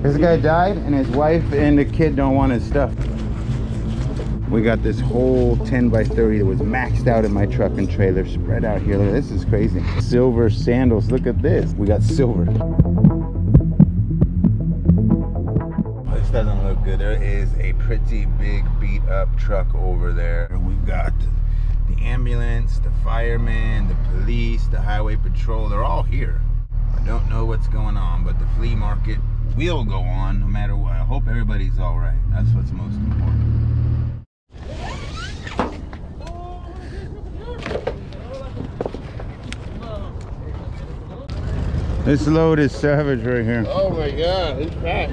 This guy died and his wife and the kid don't want his stuff. We got this whole 10 by 30 that was maxed out in my truck and trailer spread out here. Look, this is crazy. Silver sandals, look at this. We got silver. This doesn't look good. There is a pretty big beat up truck over there. We've got the ambulance, the firemen, the police, the highway patrol. They're all here. I don't know what's going on, but the flea market will go on no matter what. I hope everybody's all right. That's what's most important. This load is savage right here. Oh my god, it's fat.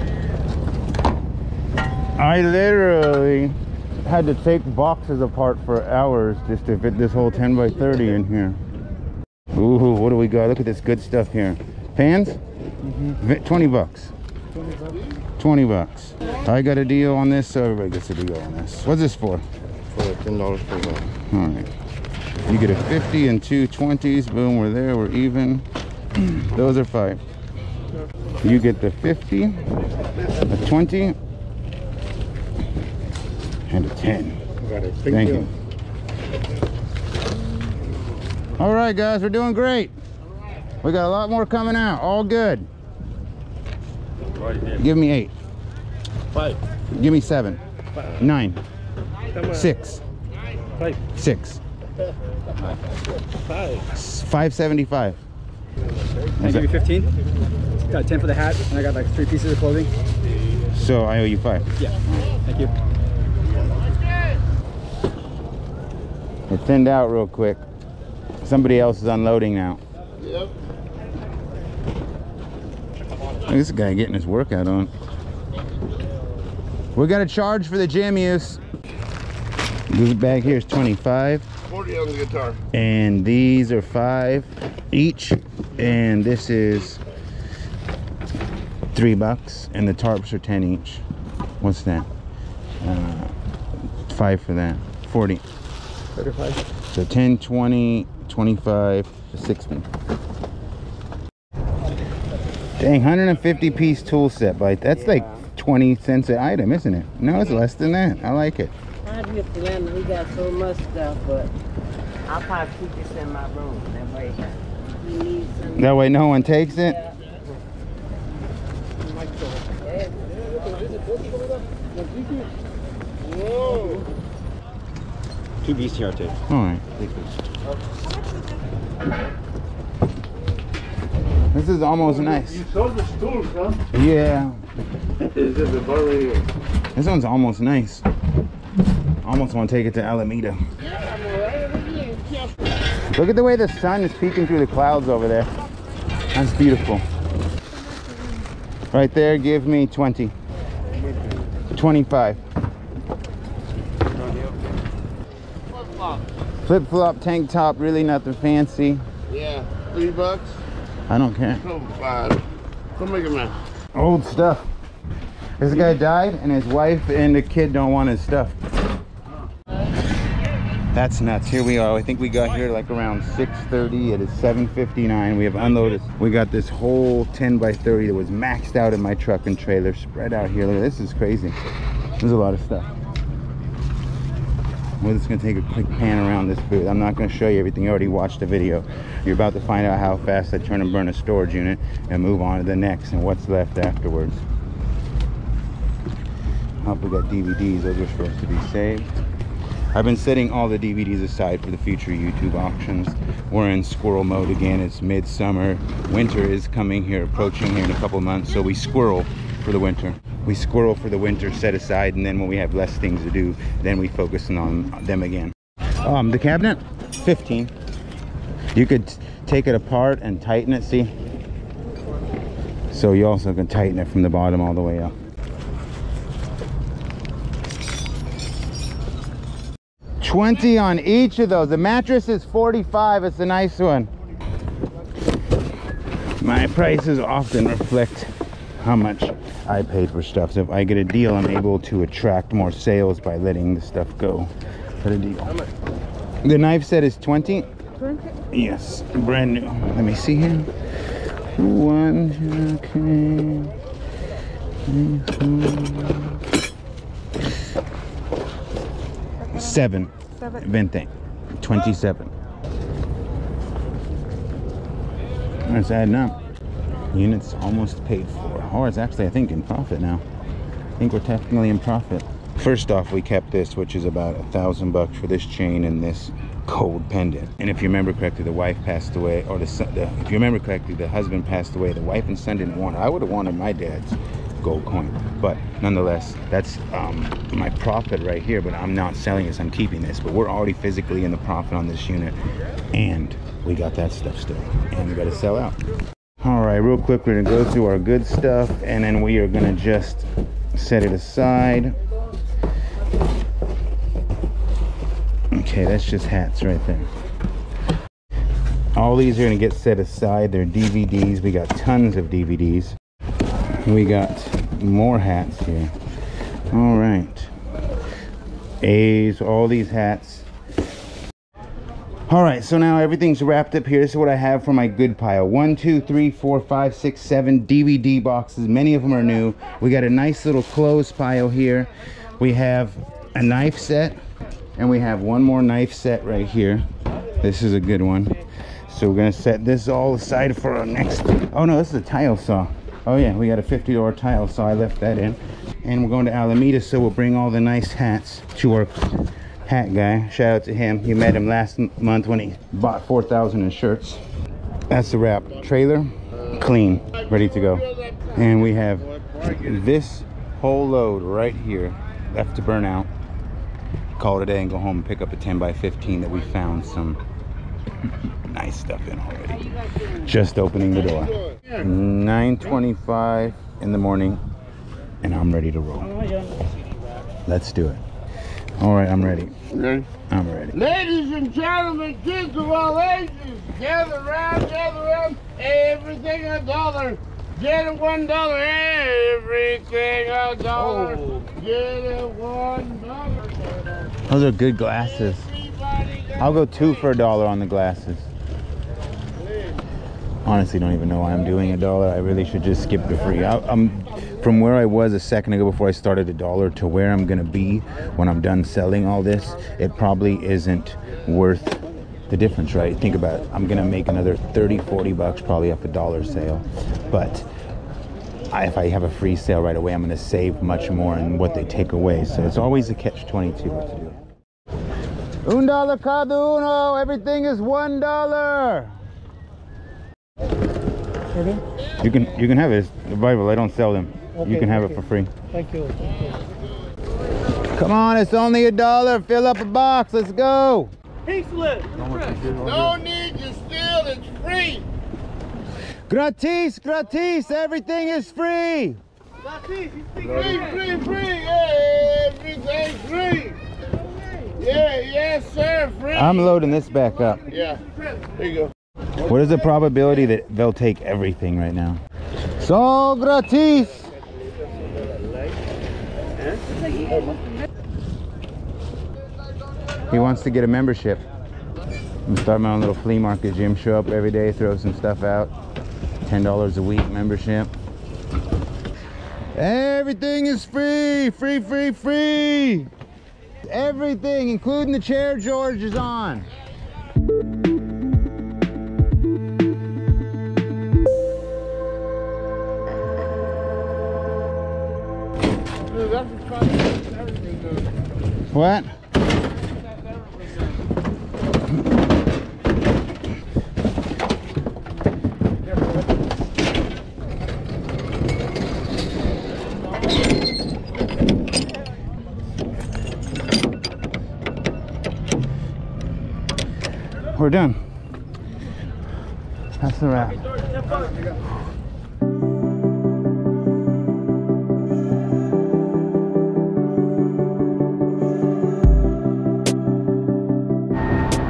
I literally had to take boxes apart for hours just to fit this whole 10 by 30 in here. Ooh, what do we got? Look at this good stuff here. Pans? 20 bucks. 20 bucks. I got a deal on this, so everybody gets a deal on this. What's this for? For $10 per month. All right. You get a 50 and two 20s. Boom, we're there, we're even. Those are 5. You get the 50, a 20, and a 10. Got it. Thank you. All right, guys, we're doing great. We got a lot more coming out. All good. Give me 8. 5. Give me 7. 9. 6. 5. 6. 575. I give you 15. Got 10 for the hat, and I got like 3 pieces of clothing. So I owe you 5. Yeah. Thank you. It thinned out real quick. Somebody else is unloading now. Yep. Look at this guy getting his workout on. We got a charge for the gym use. This bag here is 25. 40 on the guitar. And these are 5 each. And this is $3. And the tarps are 10 each. What's that? 5 for that. 40. 35. So 10, 20, 25, 60. Dang, 150 piece tool set, but that's like 20 cents an item, isn't it? No, it's less than that. I like it. How do you plan? We got so much stuff, but I'll probably keep this in my room. That way, you need some. That way no one takes it? Yeah. Whoa. 2 BCR tapes. All right. This is almost nice. You sold the stools, huh? Yeah. Is it the bar right here? This one's almost nice. Almost want to take it to Alameda. Look at the way the sun is peeking through the clouds over there. That's beautiful. Right there, give me 20. 25. Flip-flop tank top, really nothing fancy. Yeah, $3. I don't care. No, 5. Come make it, man. Old stuff. This guy died and his wife and the kid don't want his stuff. That's nuts. Here we are. I think we got here like around 6:30. It is 7:59. We have unloaded. We got this whole 10 by 30 that was maxed out in my truck and trailer spread out here. Look, this is crazy. There's a lot of stuff. We're just gonna take a quick pan around this booth. I'm not gonna show you everything. You already watched the video. You're about to find out how fast I turn and burn a storage unit and move on to the next and what's left afterwards. Up, we got DVDs. Those are supposed to be saved. I've been setting all the DVDs aside for the future YouTube auctions. We're in squirrel mode again. It's midsummer. Winter is coming here, approaching here in a couple months. So we squirrel for the winter. We squirrel for the winter, set aside, and then when we have less things to do, then we focus on them again. The cabinet, 15. You could take it apart and tighten it, see? So you also can tighten it from the bottom all the way up. 20 on each of those. The mattress is 45. It's a nice one. My prices often reflect how much I paid for stuff. So if I get a deal, I'm able to attract more sales by letting the stuff go. What a deal. The knife set is 20. 20? Yes, brand new. Let me see here. 1, okay. Seven. 20. 27. It's adding up. Units almost paid for. Oh, it's actually, I think, in profit now. I think we're technically in profit. First off, we kept this, which is about $1,000 for this chain and this gold pendant. And if you remember correctly, the wife passed away, or if you remember correctly, the husband passed away. The wife and son didn't want it. I would have wanted my dad's gold coin, but nonetheless, that's my profit right here. But I'm not selling this, I'm keeping this. But we're already physically in the profit on this unit, and we got that stuff still, and we got to sell out. All right, real quick, we're gonna go through our good stuff, and then we are gonna just set it aside. Okay, that's just hats right there. All these are gonna get set aside. They're DVDs. We got tons of DVDs. We got more hats here. All right, A's, all these hats. All right, so now everything's wrapped up here. This is what I have for my good pile. 1, 2, 3, 4, 5, 6, 7 DVD boxes. Many of them are new. We got a nice little clothes pile here. We have a knife set, and we have one more knife set right here. This is a good one. So we're gonna set this all aside for our next. Oh no, this is a tile saw. Oh yeah, we got a $50 tile saw. I left that in. And we're going to Alameda, so we'll bring all the nice hats to our hat guy. Shout out to him. You met him last month when he bought 4,000 in shirts. That's the wrap. Trailer clean, ready to go. And we have this whole load right here left to burn out. Call it a day and go home and pick up a 10 by 15 that we found some nice stuff in already. Just opening the door. 9:25 in the morning, and I'm ready to roll. Let's do it. All right, I'm ready. Ready? I'm ready. Ladies and gentlemen, kids of all ages, gather round, everything $1. Get it $1, everything $1. Get it $1. Those are good glasses. I'll go 2 for $1 on the glasses. Honestly, don't even know why I'm doing $1. I really should just skip the free. I'm from where I was a second ago before I started $1 to where I'm gonna be when I'm done selling all this. It probably isn't worth the difference, right? Think about it. I'm gonna make another 30, 40 bucks probably off $1 sale, but if I have a free sale right away, I'm gonna save much more in what they take away. So it's always a catch-22 what to do. $1 cada uno. Everything is $1. You can have it. It's the Bible. I don't sell them. Okay, you can have it for free. Thank you. Come on, it's only $1. Fill up a box. Let's go. Pink slip. No need to steal. It's free. Gratis, gratis. Everything is free. Free. Yeah, everything's free. Yeah, yes, sir. Free. I'm loading this back up. Yeah. There you go. What is the probability that they'll take everything right now? So gratis. He wants to get a membership. I'm gonna start my own little flea market gym. Show up every day, throw some stuff out. $10 a week membership. Everything is free, free, free, free. Everything, including the chair George is on. What? We're done. That's the wrap.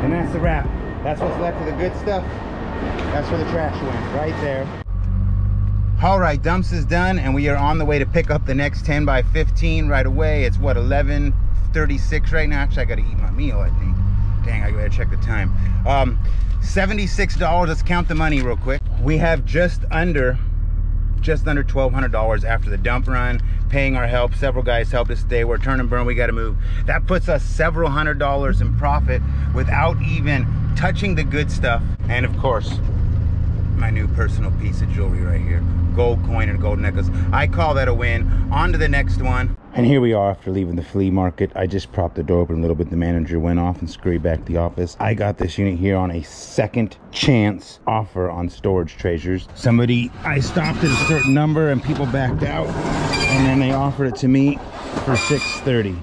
And that's the wrap. That's what's left of the good stuff. That's where the trash went, right there. All right, dumps is done, and we are on the way to pick up the next 10 by 15 right away. It's what, 11:36 right now? Actually, I gotta eat my meal, I think. Dang, I gotta check the time. $76. Let's count the money real quick. We have just under just under $1,200 after the dump run, paying our help. Several guys helped us today. We're turn and burn, we got to move. That puts us several $100s in profit without even touching the good stuff. And of course, my new personal piece of jewelry right here, gold coin and gold necklace. I call that a win. On to the next one. And here we are after leaving the flea market. I just propped the door open a little bit. The manager went off and scurried back to the office. I got this unit here on a second chance offer on Storage Treasures. I stopped at a certain number and people backed out, and then they offered it to me for $630.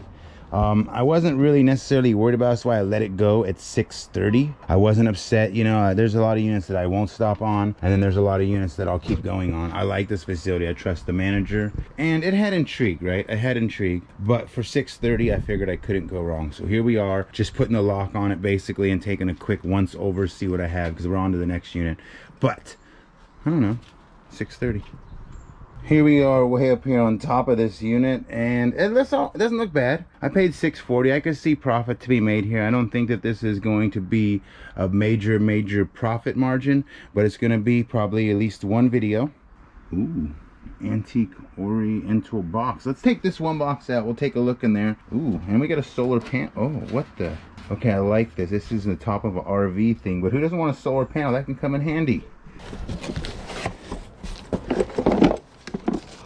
I wasn't really necessarily worried about it, so I let it go at $630. I wasn't upset. You know, there's a lot of units that I won't stop on, and then there's a lot of units that I'll keep going on. I like this facility. I trust the manager, and it had intrigue, right? It had intrigue, but for $630, I figured I couldn't go wrong. So here we are, just putting the lock on it basically and taking a quick once over, see what I have, because we're on to the next unit. But I don't know, $630. Here we are way up here on top of this unit, and it doesn't look bad. I paid $640. I could see profit to be made here. I don't think that this is going to be a major profit margin, but it's going to be probably at least one video. Ooh, antique oriental box. Let's take this one box out. We'll take a look in there. Ooh, and we got a solar panel. Oh, what the? Okay, I like this. This is the top of an RV thing, but who doesn't want a solar panel? That can come in handy.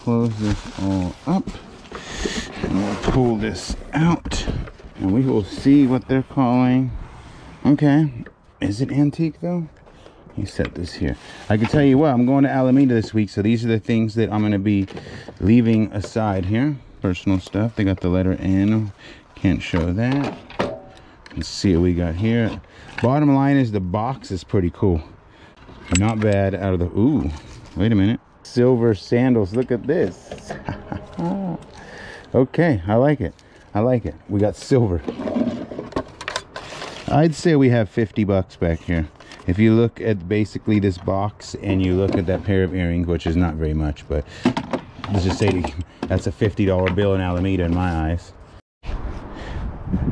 Close this all up, and we'll pull this out, and we will see what they're calling. Okay, is it antique though? Let me set this here. I can tell you what, I'm going to Alameda this week, so these are the things that I'm going to be leaving aside here. Personal stuff. They got the letter N. Can't show that. Let's see what we got here. Bottom line is the box is pretty cool. Not bad out of the... Ooh, wait a minute. Silver sandals. Look at this. Okay, I like it. I like it. We got silver. I'd say we have 50 bucks back here. If you look at basically this box and you look at that pair of earrings, which is not very much, but let's just say that's a $50 bill in Alameda in my eyes.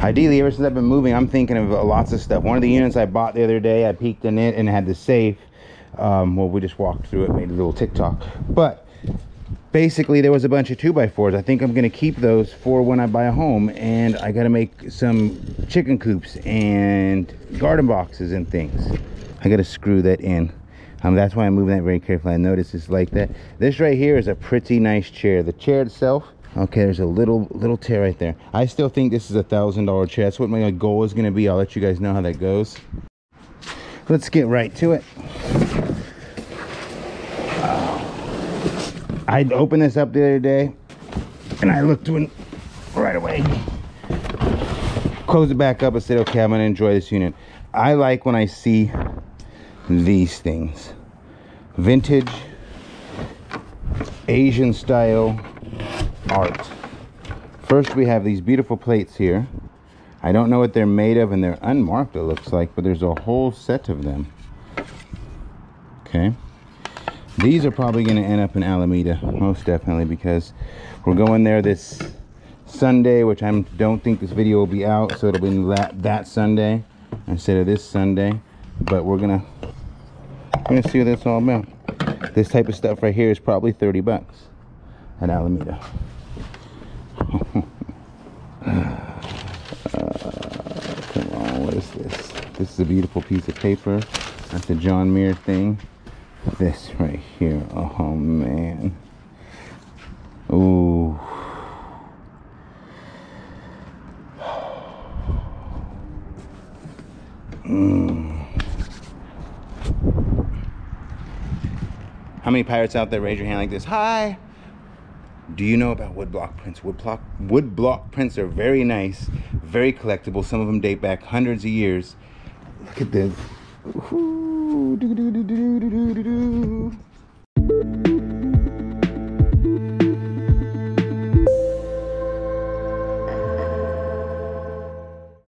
Ideally, ever since I've been moving, I'm thinking of lots of stuff. One of the units I bought the other day, I peeked in it and it had the safe. Well, we just walked through it, made a little TikTok, but basically there was a bunch of 2x4s. I think I'm going to keep those for when I buy a home, and I got to make some chicken coops and garden boxes and things. I got to screw that in. That's why I'm moving that very carefully. I noticed it's like that. This right here is a pretty nice chair. The chair itself, okay, there's a little tear right there. I still think this is a $1,000 chair. That's what my goal is going to be. I'll let you guys know how that goes. Let's get right to it. I opened this up the other day and I looked to it right away. Closed it back up and said, okay, I'm going to enjoy this unit. I like when I see these things. Vintage, Asian style art. First we have these beautiful plates here. I don't know what they're made of, and they're unmarked, it looks like, but there's a whole set of them. Okay. These are probably going to end up in Alameda, most definitely, because we're going there this Sunday, which I don't think this video will be out, so it'll be that Sunday instead of this Sunday. But we're gonna see what that's all about. This type of stuff right here is probably 30 bucks at Alameda. Come on, what is this? This is a beautiful piece of paper. That's a John Muir thing. This right here, oh man. Ooh. How many pirates out there? Raise your hand like this. Hi. Do you know about woodblock prints? Woodblock prints are very nice, very collectible. Some of them date back hundreds of years. Look at this.